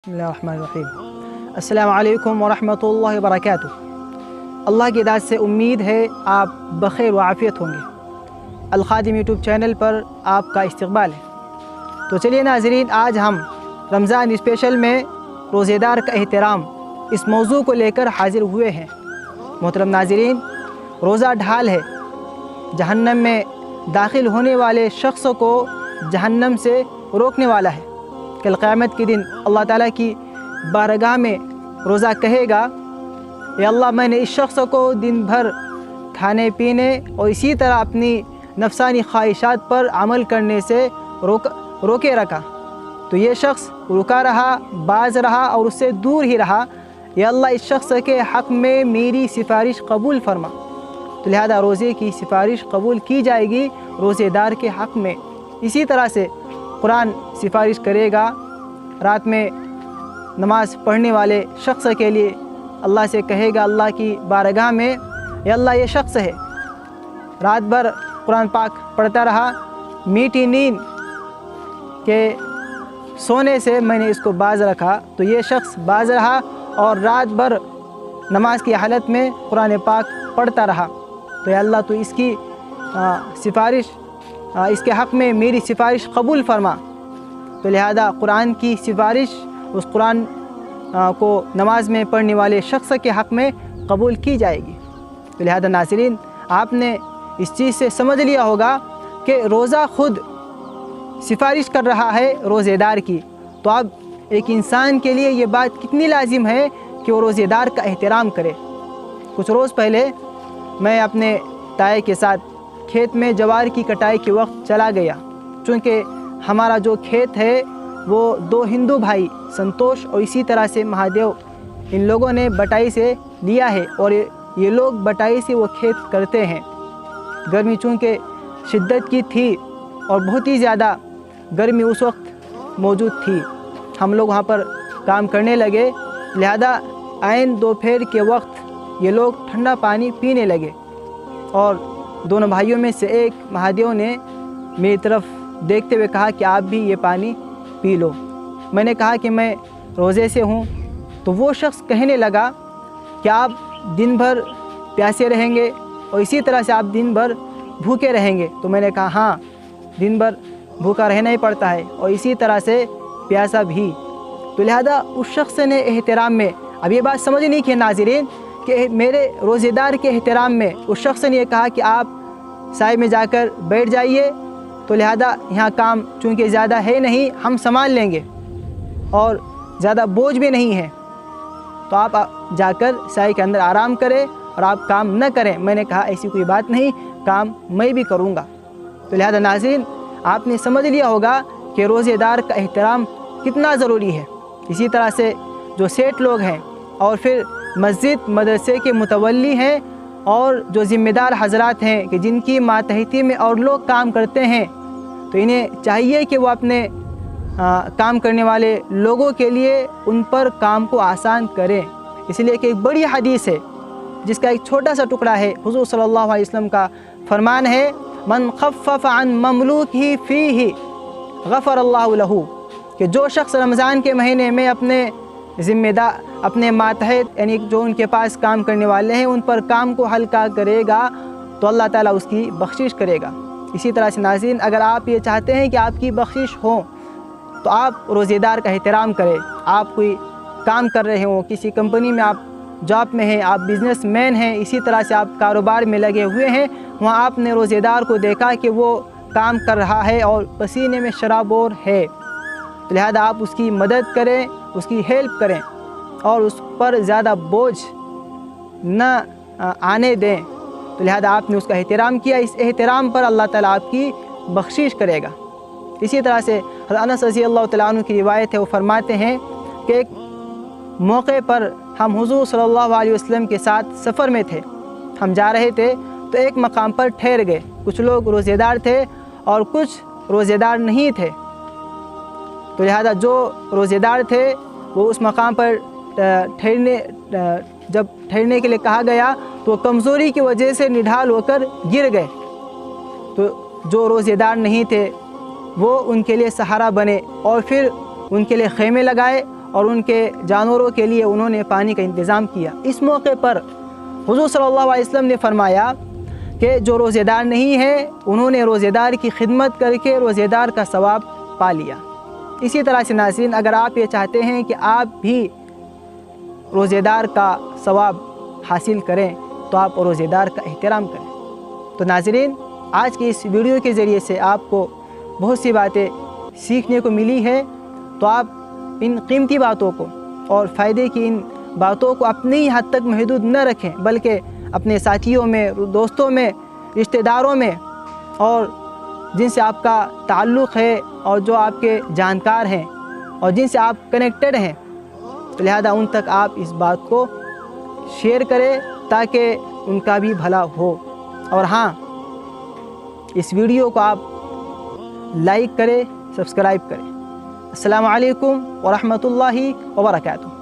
बिस्मिल्लाहिर्रहमानिर्रहीम। अस्सलामु अलैकुम वरहमतुल्लाहि वबरकातुहू। अल्लाह की दाद से उम्मीद है आप बख़ैर व आफ़ियत होंगे। अल-ख़ादिम यूट्यूब चैनल पर आपका इस्तक़बाल है। तो चलिए नाज़रीन, आज हम रमज़ान स्पेशल में रोज़ेदार का एहतराम इस मौजू को लेकर हाज़िर हुए हैं। मोहतरम नाज़रीन, रोज़ा ढाल है, जहन्नम में दाखिल होने वाले शख्स को जहन्नम से रोकने वाला है। कल क़यामत के दिन अल्लाह ताला की बारगाह में रोज़ा कहेगा, या अल्लाह, मैंने इस शख्स को दिन भर खाने पीने और इसी तरह अपनी नफसानी ख्वाहिशात पर अमल करने से रोके रखा, तो ये शख्स रुका रहा, बाज रहा और उससे दूर ही रहा। या अल्लाह, इस शख्स के हक़ में मेरी सिफारिश कबूल फरमा। तो लिहाजा रोज़े की सिफारिश कबूल की जाएगी रोज़ेदार के हक़ में। इसी तरह से कुरान सिफारिश करेगा। रात में नमाज़ पढ़ने वाले शख्स के लिए अल्लाह से कहेगा, अल्लाह की बारगाह में, या अल्लाह, ये शख्स है, रात भर कुरान पाक पढ़ता रहा, मीठी नींद के सोने से मैंने इसको बाज रखा, तो ये शख्स बाज रहा और रात भर नमाज की हालत में कुरान पाक पढ़ता रहा। तो या अल्लाह, तो इसकी सिफारिश, इसके हक़ में मेरी सिफारिश कबूल फरमा। तो लिहाजा कुरान की सिफारिश उस कुरान को नमाज में पढ़ने वाले शख्स के हक़ में कबूल की जाएगी। तो लिहाजा नाज़रीन, आपने इस चीज़ से समझ लिया होगा कि रोज़ा खुद सिफारिश कर रहा है रोज़ेदार की। तो अब एक इंसान के लिए ये बात कितनी लाजिम है कि वो रोज़ेदार का एहतराम करे। कुछ रोज़ पहले मैं अपने ताए के साथ खेत में जवार की कटाई के वक्त चला गया। चूँकि हमारा जो खेत है वो दो हिंदू भाई संतोष और इसी तरह से महादेव, इन लोगों ने बटाई से लिया है और ये लोग बटाई से वो खेत करते हैं। गर्मी चूँकि शिद्दत की थी और बहुत ही ज़्यादा गर्मी उस वक्त मौजूद थी, हम लोग वहाँ पर काम करने लगे। लिहाजा ऐन दोपहर के वक्त ये लोग ठंडा पानी पीने लगे और दोनों भाइयों में से एक महादेव ने मेरी तरफ देखते हुए कहा कि आप भी ये पानी पी लो। मैंने कहा कि मैं रोज़े से हूँ। तो वो शख्स कहने लगा कि आप दिन भर प्यासे रहेंगे और इसी तरह से आप दिन भर भूखे रहेंगे। तो मैंने कहा, हाँ, दिन भर भूखा रहना ही पड़ता है और इसी तरह से प्यासा भी। तो लिहाजा उस शख्स ने एहतराम में, अब ये बात समझनी कि नाज़रीन, कि मेरे रोज़ेदार के एहतराम में उस शख्स ने ये कहा कि आप साए में जाकर बैठ जाइए, तो लिहाजा यहाँ काम चूँकि ज़्यादा है नहीं, हम संभाल लेंगे और ज़्यादा बोझ भी नहीं है, तो आप जाकर साए के अंदर आराम करें और आप काम न करें। मैंने कहा, ऐसी कोई बात नहीं, काम मैं भी करूँगा। तो लिहाजा नाज़रीन, आपने समझ लिया होगा कि रोज़ेदार का एहतराम कितना ज़रूरी है। इसी तरह से जो सेठ लोग हैं और फिर मस्जिद मदरसे के मुतवल्ली हैं और जो ज़िम्मेदार हज़रात हैं कि जिनकी मातहती में और लोग काम करते हैं, तो इन्हें चाहिए कि वो अपने काम करने वाले लोगों के लिए उन पर काम को आसान करें। इसलिए कि एक बड़ी हदीस है जिसका एक छोटा सा टुकड़ा है। हुज़ूर सल्लल्लाहु अलैहि वसल्लम का फरमान है, मन खफ़फ़ अन ममलूकी फ़ीही गफ़रल्लाहु लहू, कि जो शख्स रमज़ान के महीने में अपने ज़िम्मेदार, अपने मातहत यानी जो उनके पास काम करने वाले हैं, उन पर काम को हल्का करेगा तो अल्लाह ताला उसकी बख्शिश करेगा। इसी तरह से नाज़रीन, अगर आप ये चाहते हैं कि आपकी बख्शिश हो तो आप रोज़ेदार का एहतराम करें। आप कोई काम कर रहे हो, किसी कंपनी में आप जॉब में हैं, आप बिज़नेसमैन हैं, इसी तरह से आप कारोबार में लगे हुए हैं, वहाँ आपने रोज़ेदार को देखा कि वो काम कर रहा है और पसीने में शराबोर है, तो लिहाजा आप उसकी मदद करें, उसकी हेल्प करें और उस पर ज़्यादा बोझ न आने दें। तो लिहाजा आपने उसका एहतराम किया, इस एहतराम पर अल्लाह ताला आपकी बख्शिश करेगा। इसी तरह से हज़रत अनस रज़ी अल्लाह तआला अन्हु की रिवायत है, वो फरमाते हैं कि एक मौके पर हम हुज़ूर सल्लल्लाहु अलैहि वसल्लम के साथ सफ़र में थे। हम जा रहे थे तो एक मकाम पर ठहर गए। कुछ लोग रोज़ेदार थे और कुछ रोज़ेदार नहीं थे। तो लिहाजा जो रोज़ेदार थे वो उस मकाम पर जब ठहरने के लिए कहा गया तो कमज़ोरी की वजह से निढाल होकर गिर गए। तो जो रोज़ेदार नहीं थे वो उनके लिए सहारा बने और फिर उनके लिए खेमे लगाए اور ان کے جانوروں کے لیے انہوں نے پانی کا انتظام کیا۔ اس موقع پر حضور صلی اللہ علیہ وسلم نے فرمایا کہ جو روزے دار نہیں ہے انہوں نے روزے دار کی خدمت کر کے روزے دار کا ثواب پا لیا۔ اسی طرح سے ناظرین، اگر آپ یہ چاہتے ہیں کہ آپ بھی روزے دار کا ثواب حاصل کریں تو آپ روزے دار کا احترام کریں۔ تو ناظرین، آج کی اس ویڈیو کے ذریعے سے آپ کو بہت سی باتیں سیکھنے کو ملی ہے، تو آپ ان قیمتی باتوں کو اور فائدے کی ان باتوں کو اپنی حد تک محدود نہ رکھیں، بلکہ اپنے ساتھیوں میں، دوستوں میں، رشتہ داروں میں اور جن سے آپ کا تعلق ہے اور جو آپ کے جانکار ہیں اور جن سے آپ کنیکٹڈ ہیں، تو لہذا ان تک آپ اس بات کو شیئر کریں تاکہ ان کا بھی بھلا ہو۔ اور ہاں، اس ویڈیو کو آپ لائک کریں، سبسکرائب کریں۔ السلام علیکم ورحمۃ اللہ وبرکاتہ۔